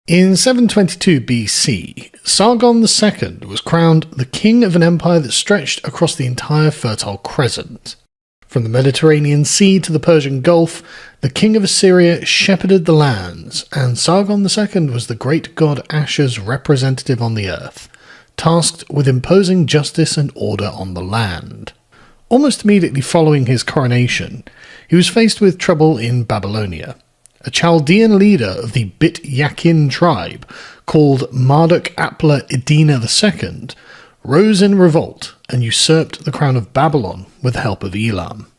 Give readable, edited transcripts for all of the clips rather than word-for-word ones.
In 722 BC, Sargon II was crowned the king of an empire that stretched across the entire Fertile Crescent. From the Mediterranean Sea to the Persian Gulf, the king of Assyria shepherded the lands, and Sargon II was the great god Ashur's representative on the earth, tasked with imposing justice and order on the land. Almost immediately following his coronation, he was faced with trouble in Babylonia. A Chaldean leader of the Bit Yakin tribe, called Marduk-apla-iddina II, rose in revolt and usurped the crown of Babylon with the help of Elam.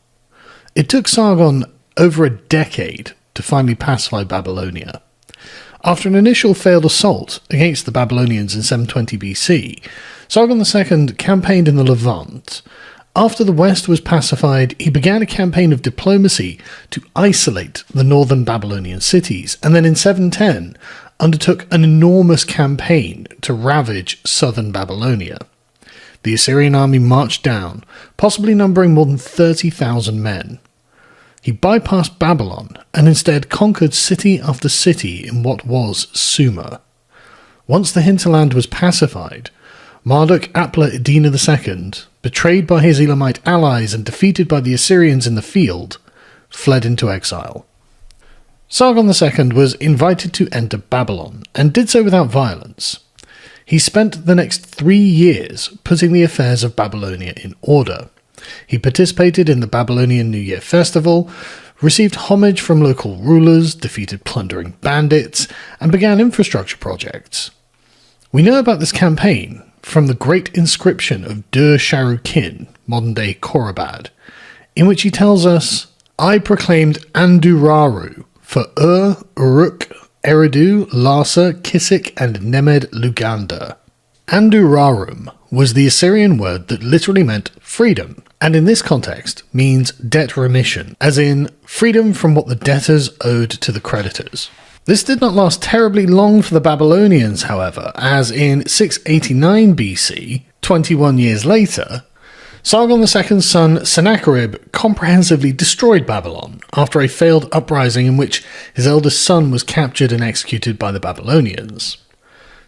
It took Sargon over a decade to finally pacify Babylonia. After an initial failed assault against the Babylonians in 720 BC, Sargon II campaigned in the Levant. After the West was pacified, he began a campaign of diplomacy to isolate the northern Babylonian cities, and then in 710 undertook an enormous campaign to ravage southern Babylonia. The Assyrian army marched down, possibly numbering more than 30,000 men. He bypassed Babylon and instead conquered city after city in what was Sumer. Once the hinterland was pacified, Marduk-apla-iddina II, betrayed by his Elamite allies and defeated by the Assyrians in the field, fled into exile. Sargon II was invited to enter Babylon, and did so without violence. He spent the next 3 years putting the affairs of Babylonia in order. He participated in the Babylonian New Year festival, received homage from local rulers, defeated plundering bandits, and began infrastructure projects. We know about this campaign from the great inscription of Dur-Sharukin, modern-day Korabad, in which he tells us, "I proclaimed Anduraru for Uruk, Eridu, Larsa, Kisik, and Nemed Luganda." Andurarum was the Assyrian word that literally meant freedom, and in this context means debt remission, as in freedom from what the debtors owed to the creditors. This did not last terribly long for the Babylonians, however, as in 689 BC, 21 years later, Sargon II's son Sennacherib comprehensively destroyed Babylon after a failed uprising in which his eldest son was captured and executed by the Babylonians.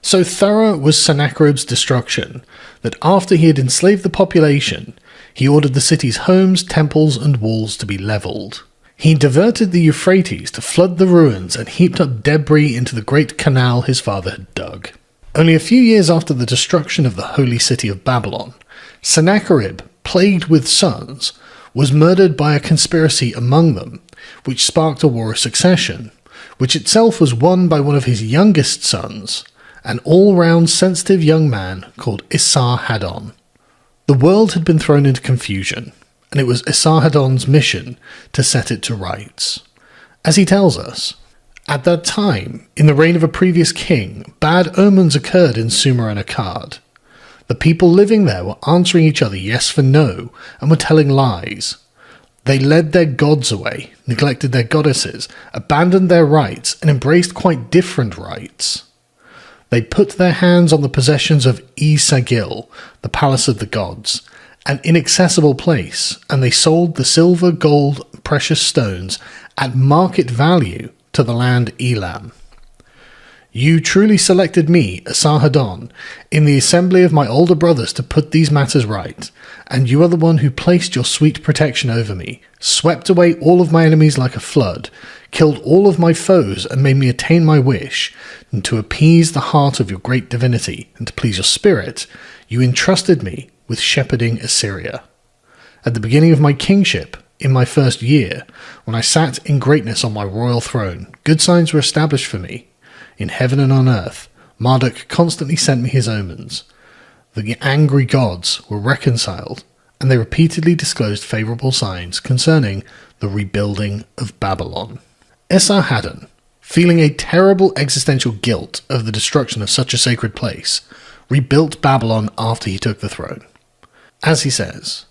So thorough was Sennacherib's destruction that after he had enslaved the population, he ordered the city's homes, temples, and walls to be levelled. He diverted the Euphrates to flood the ruins and heaped up debris into the great canal his father had dug. Only a few years after the destruction of the holy city of Babylon, Sennacherib, plagued with sons, was murdered by a conspiracy among them, which sparked a war of succession, which itself was won by one of his youngest sons, an all-round sensitive young man called Esarhaddon. The world had been thrown into confusion, and it was Esarhaddon's mission to set it to rights. As he tells us, at that time, in the reign of a previous king, bad omens occurred in Sumer and Akkad. The people living there were answering each other yes for no, and were telling lies. They led their gods away, neglected their goddesses, abandoned their rights, and embraced quite different rights. They put their hands on the possessions of E-Sagil, the palace of the gods, an inaccessible place, and they sold the silver, gold, precious stones at market value to the land Elam. You truly selected me, Esarhaddon, in the assembly of my older brothers to put these matters right, and you are the one who placed your sweet protection over me, swept away all of my enemies like a flood, killed all of my foes and made me attain my wish, and to appease the heart of your great divinity, and to please your spirit, you entrusted me with shepherding Assyria. At the beginning of my kingship, in my first year, when I sat in greatness on my royal throne, good signs were established for me. In heaven and on earth, Marduk constantly sent me his omens. The angry gods were reconciled, and they repeatedly disclosed favourable signs concerning the rebuilding of Babylon. Esarhaddon, feeling a terrible existential guilt of the destruction of such a sacred place, rebuilt Babylon after he took the throne. As he says,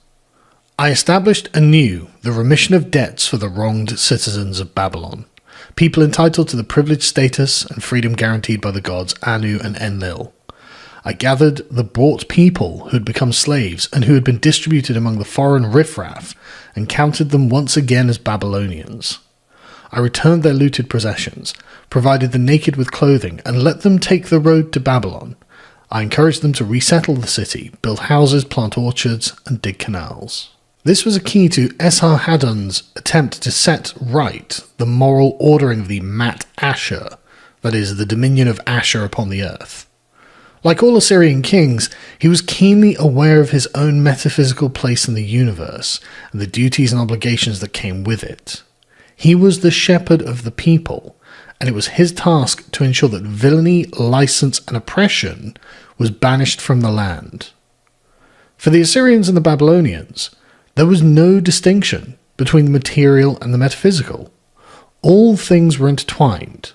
I established anew the remission of debts for the wronged citizens of Babylon, people entitled to the privileged status and freedom guaranteed by the gods Anu and Enlil. I gathered the bought people who had become slaves and who had been distributed among the foreign riffraff and counted them once again as Babylonians. I returned their looted possessions, provided the naked with clothing, and let them take the road to Babylon. I encouraged them to resettle the city, build houses, plant orchards, and dig canals. This was a key to Esarhaddon's attempt to set right the moral ordering of the Mat Asher, that is, the dominion of Asher upon the earth. Like all Assyrian kings, he was keenly aware of his own metaphysical place in the universe and the duties and obligations that came with it. He was the shepherd of the people, and it was his task to ensure that villainy, license, and oppression was banished from the land. For the Assyrians and the Babylonians, there was no distinction between the material and the metaphysical. All things were intertwined.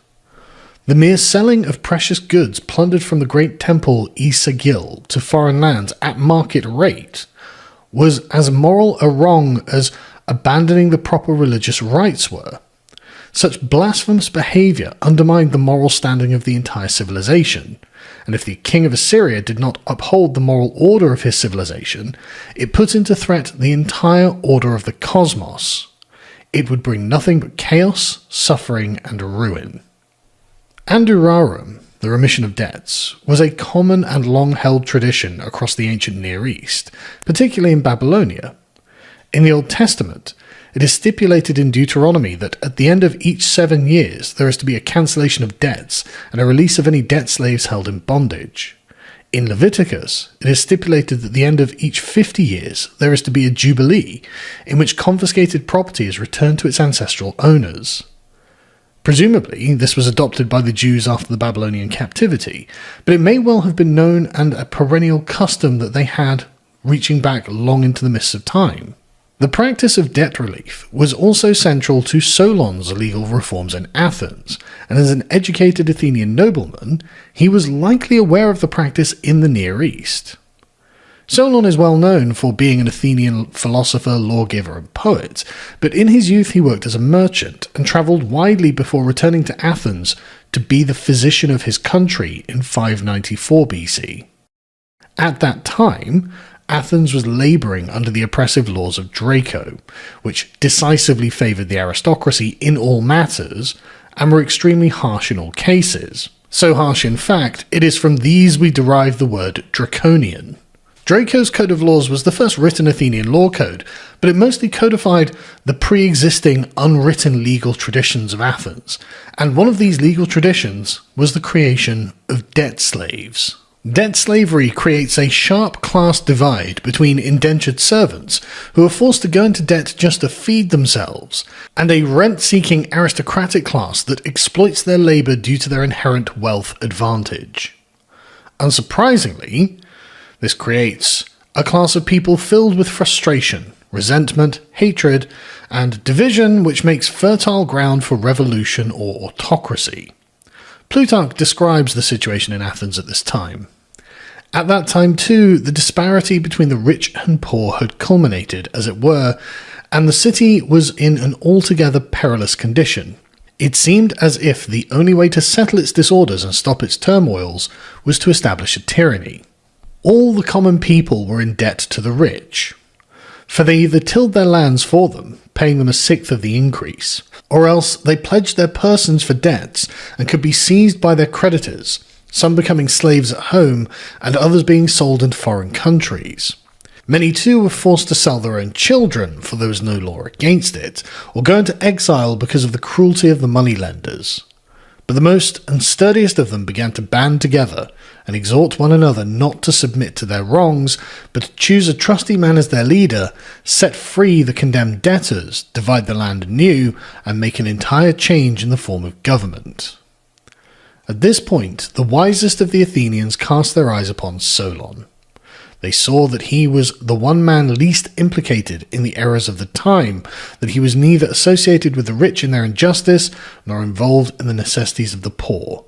The mere selling of precious goods plundered from the great temple Isagil to foreign lands at market rate was as moral a wrong as abandoning the proper religious rites were. Such blasphemous behaviour undermined the moral standing of the entire civilization, and if the king of Assyria did not uphold the moral order of his civilization, it put into threat the entire order of the cosmos. It would bring nothing but chaos, suffering, and ruin. Andurarum, the remission of debts, was a common and long-held tradition across the ancient Near East, particularly in Babylonia. In the Old Testament, it is stipulated in Deuteronomy that at the end of each 7 years there is to be a cancellation of debts and a release of any debt slaves held in bondage. In Leviticus, it is stipulated that at the end of each 50 years there is to be a jubilee, in which confiscated property is returned to its ancestral owners. Presumably, this was adopted by the Jews after the Babylonian captivity, but it may well have been known and a perennial custom that they had, reaching back long into the mists of time. The practice of debt relief was also central to Solon's legal reforms in Athens, and as an educated Athenian nobleman, he was likely aware of the practice in the Near East. Solon is well known for being an Athenian philosopher, lawgiver, and poet, but in his youth he worked as a merchant and travelled widely before returning to Athens to be the physician of his country in 594 BC. At that time, Athens was labouring under the oppressive laws of Draco, which decisively favoured the aristocracy in all matters and were extremely harsh in all cases. So harsh, in fact, it is from these we derive the word draconian. Draco's code of laws was the first written Athenian law code, but it mostly codified the pre-existing unwritten legal traditions of Athens, and one of these legal traditions was the creation of debt slaves. Debt slavery creates a sharp class divide between indentured servants, who are forced to go into debt just to feed themselves, and a rent-seeking aristocratic class that exploits their labour due to their inherent wealth advantage. Unsurprisingly, this creates a class of people filled with frustration, resentment, hatred, and division, which makes fertile ground for revolution or autocracy. Plutarch describes the situation in Athens at this time. At that time, too, the disparity between the rich and poor had culminated, as it were, and the city was in an altogether perilous condition. It seemed as if the only way to settle its disorders and stop its turmoils was to establish a tyranny. All the common people were in debt to the rich, for they either tilled their lands for them, paying them 1/6 of the increase, or else they pledged their persons for debts and could be seized by their creditors, some becoming slaves at home and others being sold into foreign countries. Many too were forced to sell their own children, for there was no law against it, or go into exile because of the cruelty of the moneylenders. But the most and sturdiest of them began to band together and exhort one another not to submit to their wrongs, but to choose a trusty man as their leader, set free the condemned debtors, divide the land anew, and make an entire change in the form of government. At this point, the wisest of the Athenians cast their eyes upon Solon. They saw that he was the one man least implicated in the errors of the time, that he was neither associated with the rich in their injustice, nor involved in the necessities of the poor.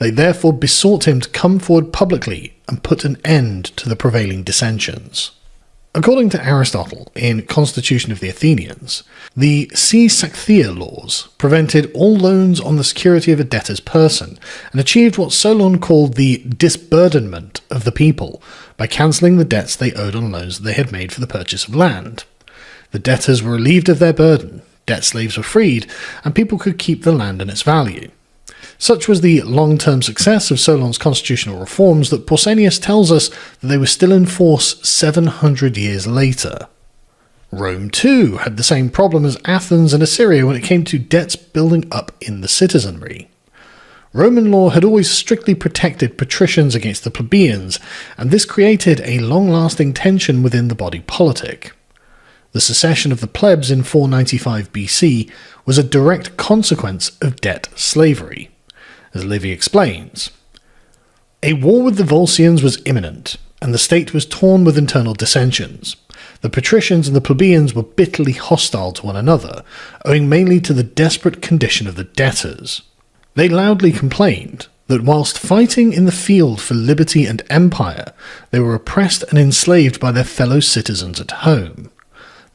They therefore besought him to come forward publicly and put an end to the prevailing dissensions. According to Aristotle, in Constitution of the Athenians, the si sancthia laws prevented all loans on the security of a debtor's person, and achieved what Solon called the disburdenment of the people, by cancelling the debts they owed on loans they had made for the purchase of land. The debtors were relieved of their burden, debt slaves were freed, and people could keep the land and its value. Such was the long-term success of Solon's constitutional reforms that Pausanias tells us that they were still in force 700 years later. Rome too had the same problem as Athens and Assyria when it came to debts building up in the citizenry. Roman law had always strictly protected patricians against the plebeians, and this created a long-lasting tension within the body politic. The secession of the plebs in 495 BC was a direct consequence of debt slavery. As Livy explains, a war with the Volscians was imminent, and the state was torn with internal dissensions. The patricians and the plebeians were bitterly hostile to one another, owing mainly to the desperate condition of the debtors. They loudly complained that whilst fighting in the field for liberty and empire, they were oppressed and enslaved by their fellow citizens at home.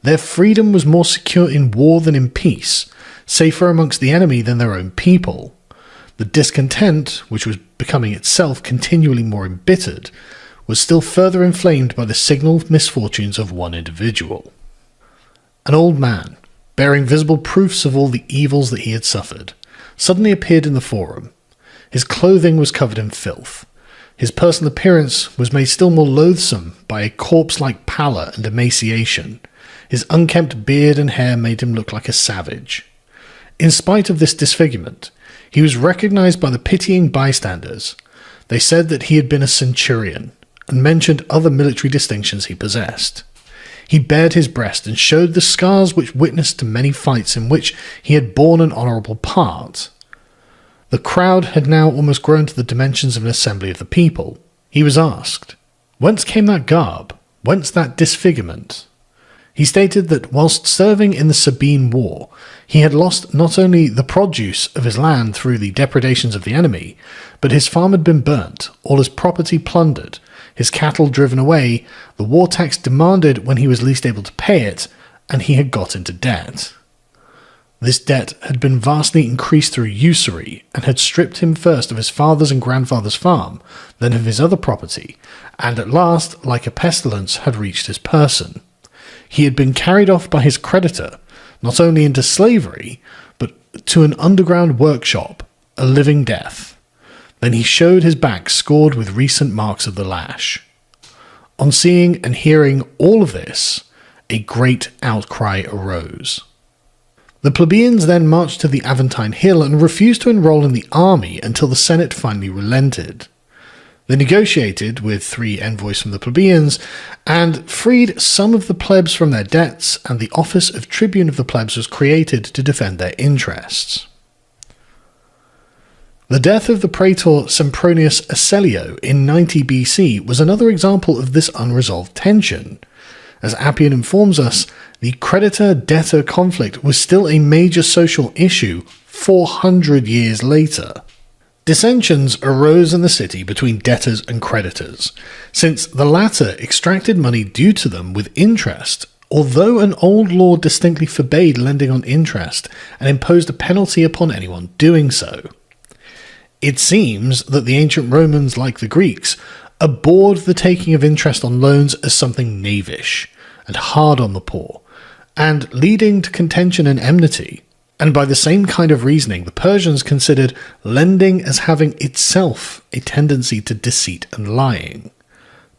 Their freedom was more secure in war than in peace, safer amongst the enemy than their own people. The discontent, which was becoming itself continually more embittered, was still further inflamed by the signal misfortunes of one individual. An old man, bearing visible proofs of all the evils that he had suffered, suddenly appeared in the forum. His clothing was covered in filth. His personal appearance was made still more loathsome by a corpse-like pallor and emaciation. His unkempt beard and hair made him look like a savage. In spite of this disfigurement, he was recognized by the pitying bystanders. They said that he had been a centurion, and mentioned other military distinctions he possessed. He bared his breast and showed the scars which witnessed to many fights in which he had borne an honourable part. The crowd had now almost grown to the dimensions of an assembly of the people. He was asked, "Whence came that garb? Whence that disfigurement?" He stated that whilst serving in the Sabine War, he had lost not only the produce of his land through the depredations of the enemy, but his farm had been burnt, all his property plundered, his cattle driven away, the war tax demanded when he was least able to pay it, and he had got into debt. This debt had been vastly increased through usury, and had stripped him first of his father's and grandfather's farm, then of his other property, and at last, like a pestilence, had reached his person. He had been carried off by his creditor, not only into slavery, but to an underground workshop, a living death. Then he showed his back scored with recent marks of the lash. On seeing and hearing all of this, a great outcry arose. The plebeians then marched to the Aventine Hill and refused to enroll in the army until the Senate finally relented. They negotiated with 3 envoys from the plebeians and freed some of the plebs from their debts, and the office of tribune of the plebs was created to defend their interests. The death of the praetor Sempronius Acellio in 90 BC was another example of this unresolved tension. As Appian informs us, the creditor-debtor conflict was still a major social issue 400 years later. Dissensions arose in the city between debtors and creditors, since the latter extracted money due to them with interest, although an old law distinctly forbade lending on interest and imposed a penalty upon anyone doing so. It seems that the ancient Romans, like the Greeks, abhorred the taking of interest on loans as something knavish and hard on the poor, and leading to contention and enmity. And by the same kind of reasoning, the Persians considered lending as having itself a tendency to deceit and lying.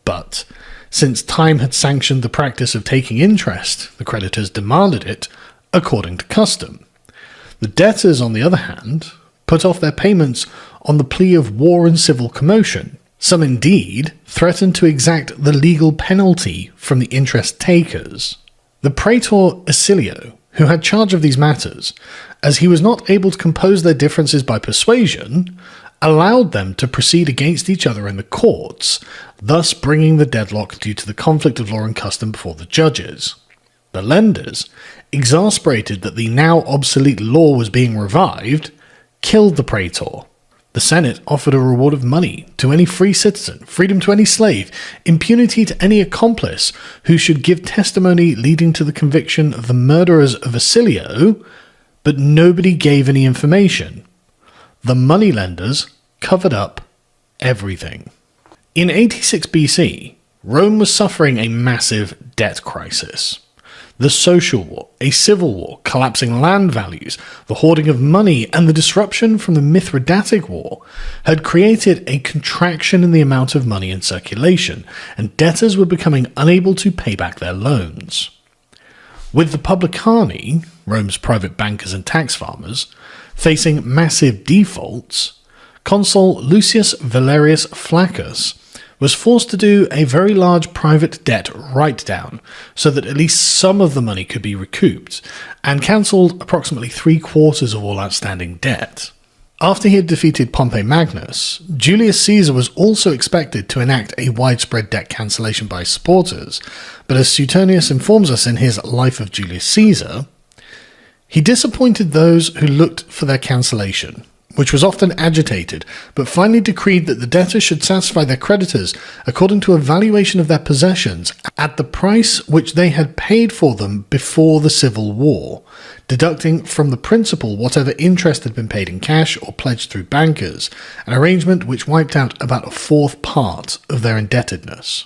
But, since time had sanctioned the practice of taking interest, the creditors demanded it according to custom. The debtors, on the other hand, put off their payments on the plea of war and civil commotion. Some indeed threatened to exact the legal penalty from the interest takers. The praetor Acellio, who had charge of these matters, as he was not able to compose their differences by persuasion, allowed them to proceed against each other in the courts, thus bringing the deadlock due to the conflict of law and custom before the judges. The lenders, exasperated that the now obsolete law was being revived, killed the praetor. The Senate offered a reward of money to any free citizen, freedom to any slave, impunity to any accomplice who should give testimony leading to the conviction of the murderers of Acellio, but nobody gave any information. The moneylenders covered up everything. In 86 BC, Rome was suffering a massive debt crisis. The social war, a civil war, collapsing land values, the hoarding of money, and the disruption from the Mithridatic War had created a contraction in the amount of money in circulation, and debtors were becoming unable to pay back their loans. With the publicani, Rome's private bankers and tax farmers, facing massive defaults, Consul Lucius Valerius Flaccus was forced to do a very large private debt write-down so that at least some of the money could be recouped, and cancelled approximately 3/4 of all outstanding debt. After he had defeated Pompey Magnus, Julius Caesar was also expected to enact a widespread debt cancellation by his supporters, but as Suetonius informs us in his Life of Julius Caesar, he disappointed those who looked for their cancellation, which was often agitated, but finally decreed that the debtors should satisfy their creditors according to a valuation of their possessions at the price which they had paid for them before the Civil War, deducting from the principal whatever interest had been paid in cash or pledged through bankers, an arrangement which wiped out about a fourth part of their indebtedness.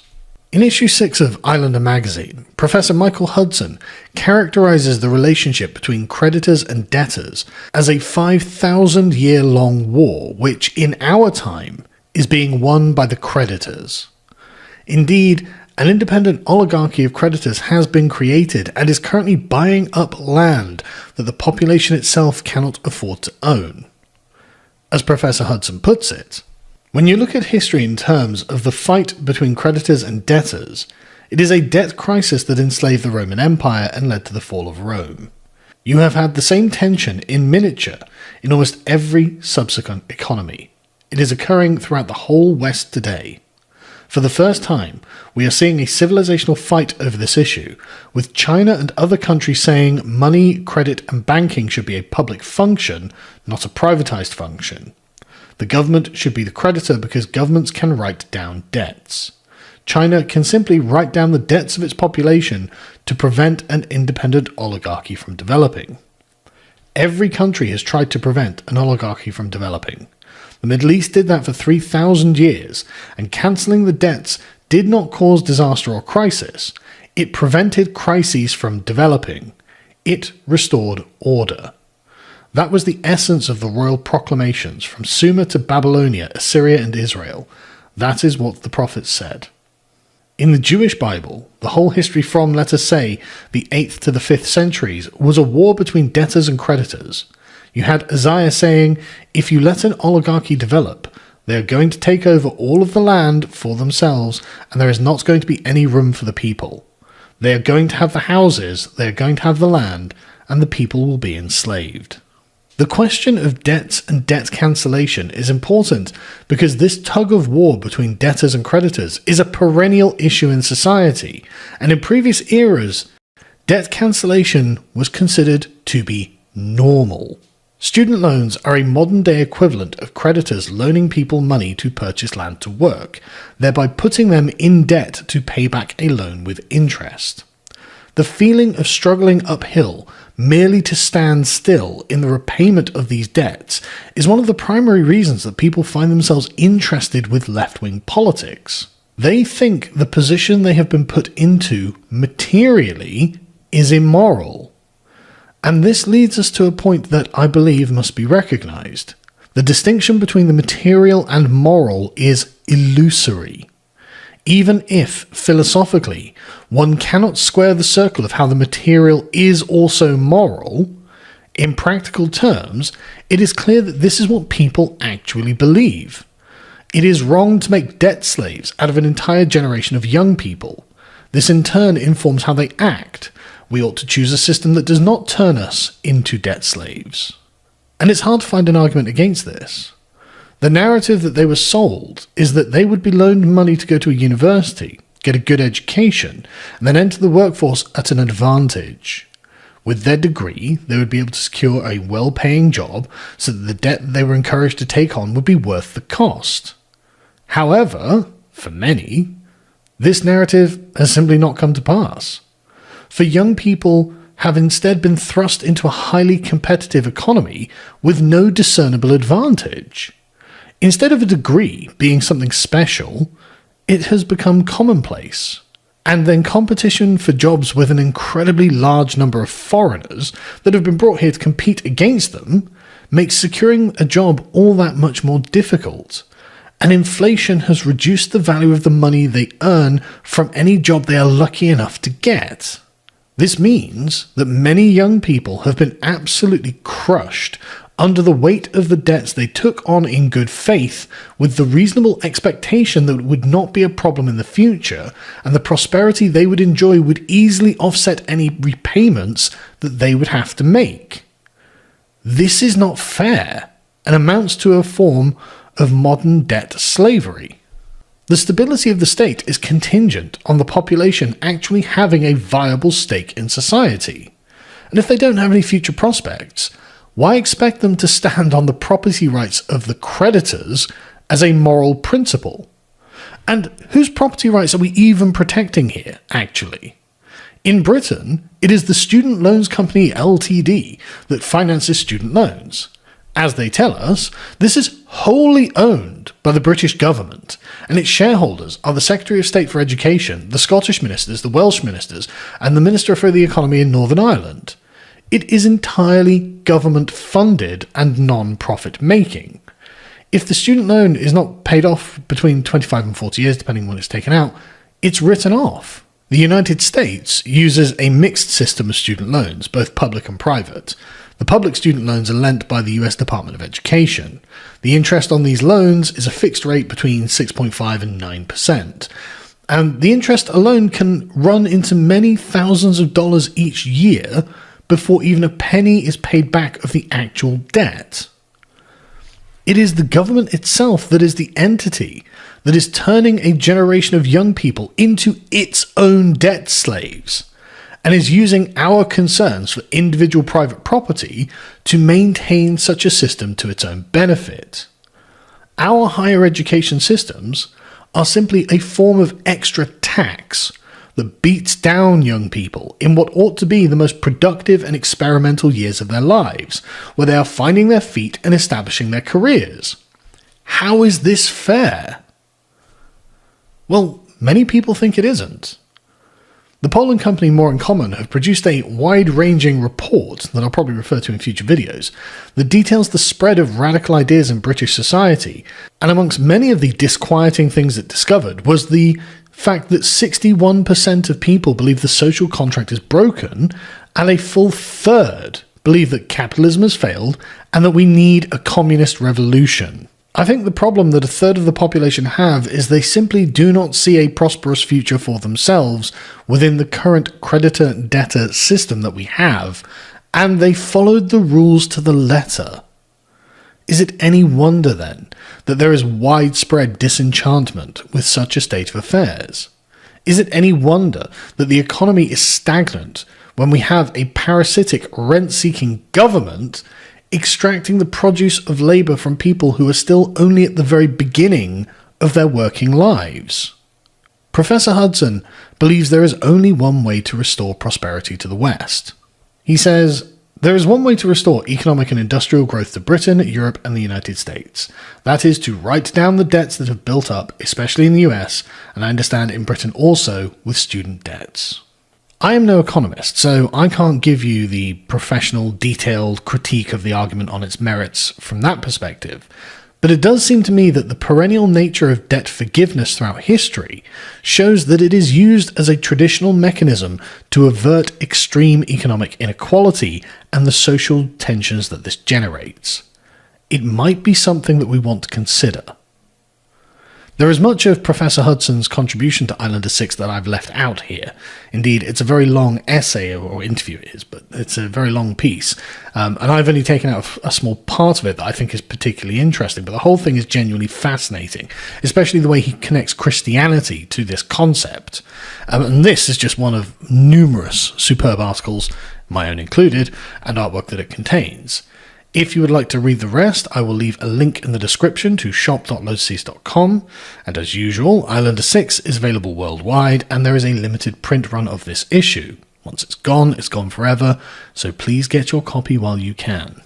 In issue 6 of Islander magazine, Professor Michael Hudson characterizes the relationship between creditors and debtors as a 5,000-year-long war, which in our time is being won by the creditors. Indeed, an independent oligarchy of creditors has been created and is currently buying up land that the population itself cannot afford to own. As Professor Hudson puts it, when you look at history in terms of the fight between creditors and debtors, it is a debt crisis that enslaved the Roman Empire and led to the fall of Rome. You have had the same tension in miniature in almost every subsequent economy. It is occurring throughout the whole West today. For the first time, we are seeing a civilizational fight over this issue, with China and other countries saying money, credit, and banking should be a public function, not a privatized function. The government should be the creditor because governments can write down debts. China can simply write down the debts of its population to prevent an independent oligarchy from developing. Every country has tried to prevent an oligarchy from developing. The Middle East did that for 3,000 years, and cancelling the debts did not cause disaster or crisis. It prevented crises from developing. It restored order. That was the essence of the royal proclamations from Sumer to Babylonia, Assyria and Israel. That is what the prophets said. In the Jewish Bible, the whole history from, let us say, the 8th to the 5th centuries was a war between debtors and creditors. You had Isaiah saying, if you let an oligarchy develop, they are going to take over all of the land for themselves, and there is not going to be any room for the people. They are going to have the houses, they are going to have the land, and the people will be enslaved. The question of debts and debt cancellation is important because this tug of war between debtors and creditors is a perennial issue in society, and in previous eras, debt cancellation was considered to be normal. Student loans are a modern-day equivalent of creditors loaning people money to purchase land to work, thereby putting them in debt to pay back a loan with interest. The feeling of struggling uphill merely to stand still in the repayment of these debts is one of the primary reasons that people find themselves interested with left-wing politics. They think the position they have been put into materially is immoral. And this leads us to a point that I believe must be recognized. The distinction between the material and moral is illusory. Even if, philosophically, one cannot square the circle of how the material is also moral, in practical terms, it is clear that this is what people actually believe. It is wrong to make debt slaves out of an entire generation of young people. This in turn informs how they act. We ought to choose a system that does not turn us into debt slaves. And it's hard to find an argument against this. The narrative that they were sold is that they would be loaned money to go to a university, get a good education, and then enter the workforce at an advantage. With their degree, they would be able to secure a well-paying job so that the debt they were encouraged to take on would be worth the cost. However, for many, this narrative has simply not come to pass. For young people have instead been thrust into a highly competitive economy with no discernible advantage. Instead of a degree being something special, it has become commonplace. and then competition for jobs with an incredibly large number of foreigners that have been brought here to compete against them makes securing a job all that much more difficult. And inflation has reduced the value of the money they earn from any job they are lucky enough to get. This means that many young people have been absolutely crushed under the weight of the debts they took on in good faith, with the reasonable expectation that it would not be a problem in the future, and the prosperity they would enjoy would easily offset any repayments that they would have to make. This is not fair, and amounts to a form of modern debt slavery. The stability of the state is contingent on the population actually having a viable stake in society. And if they don't have any future prospects, why expect them to stand on the property rights of the creditors as a moral principle? And whose property rights are we even protecting here, actually? In Britain, it is the Student Loans Company Ltd that finances student loans. As they tell us, this is wholly owned by the British government, and its shareholders are the Secretary of State for Education, the Scottish ministers, the Welsh ministers, and the Minister for the Economy in Northern Ireland. It is entirely government-funded and non-profit making. If the student loan is not paid off between 25 and 40 years, depending on when it's taken out, it's written off. The United States uses a mixed system of student loans, both public and private. The public student loans are lent by the US Department of Education. The interest on these loans is a fixed rate between 6.5 and 9%. And the interest alone can run into many thousands of dollars each year before even a penny is paid back of the actual debt. It is the government itself that is the entity that is turning a generation of young people into its own debt slaves, and is using our concerns for individual private property to maintain such a system to its own benefit. Our higher education systems are simply a form of extra tax that beats down young people in what ought to be the most productive and experimental years of their lives, where they are finding their feet and establishing their careers. How is this fair? Well, many people think it isn't. The polling company More in Common have produced a wide-ranging report that I'll probably refer to in future videos that details the spread of radical ideas in British society, and amongst many of the disquieting things it discovered was the fact that 61% of people believe the social contract is broken, and a full third believe that capitalism has failed and that we need a communist revolution. I think the problem that a third of the population have is they simply do not see a prosperous future for themselves within the current creditor-debtor system that we have, and they followed the rules to the letter. Is it any wonder, then, that there is widespread disenchantment with such a state of affairs? Is it any wonder that the economy is stagnant when we have a parasitic, rent-seeking government extracting the produce of labour from people who are still only at the very beginning of their working lives? Professor Hudson believes there is only one way to restore prosperity to the West. He says, "There is one way to restore economic and industrial growth to Britain, Europe, and the United States. That is to write down the debts that have built up, especially in the US, and I understand in Britain also, with student debts." I am no economist, so I can't give you the professional, detailed critique of the argument on its merits from that perspective, but it does seem to me that the perennial nature of debt forgiveness throughout history shows that it is used as a traditional mechanism to avert extreme economic inequality and the social tensions that this generates. It might be something that we want to consider. There is much of Professor Hudson's contribution to Islander 6 that I've left out here. Indeed, it's a very long essay, or interview it is, but it's a very long piece. And I've only taken out a small part of it that I think is particularly interesting, but the whole thing is genuinely fascinating, especially the way he connects Christianity to this concept. And this is just one of numerous superb articles, my own included, and artwork that it contains. If you would like to read the rest, I will leave a link in the description to shop.lotuseast.com, and as usual, Islander 6 is available worldwide, and there is a limited print run of this issue. Once it's gone forever, so please get your copy while you can.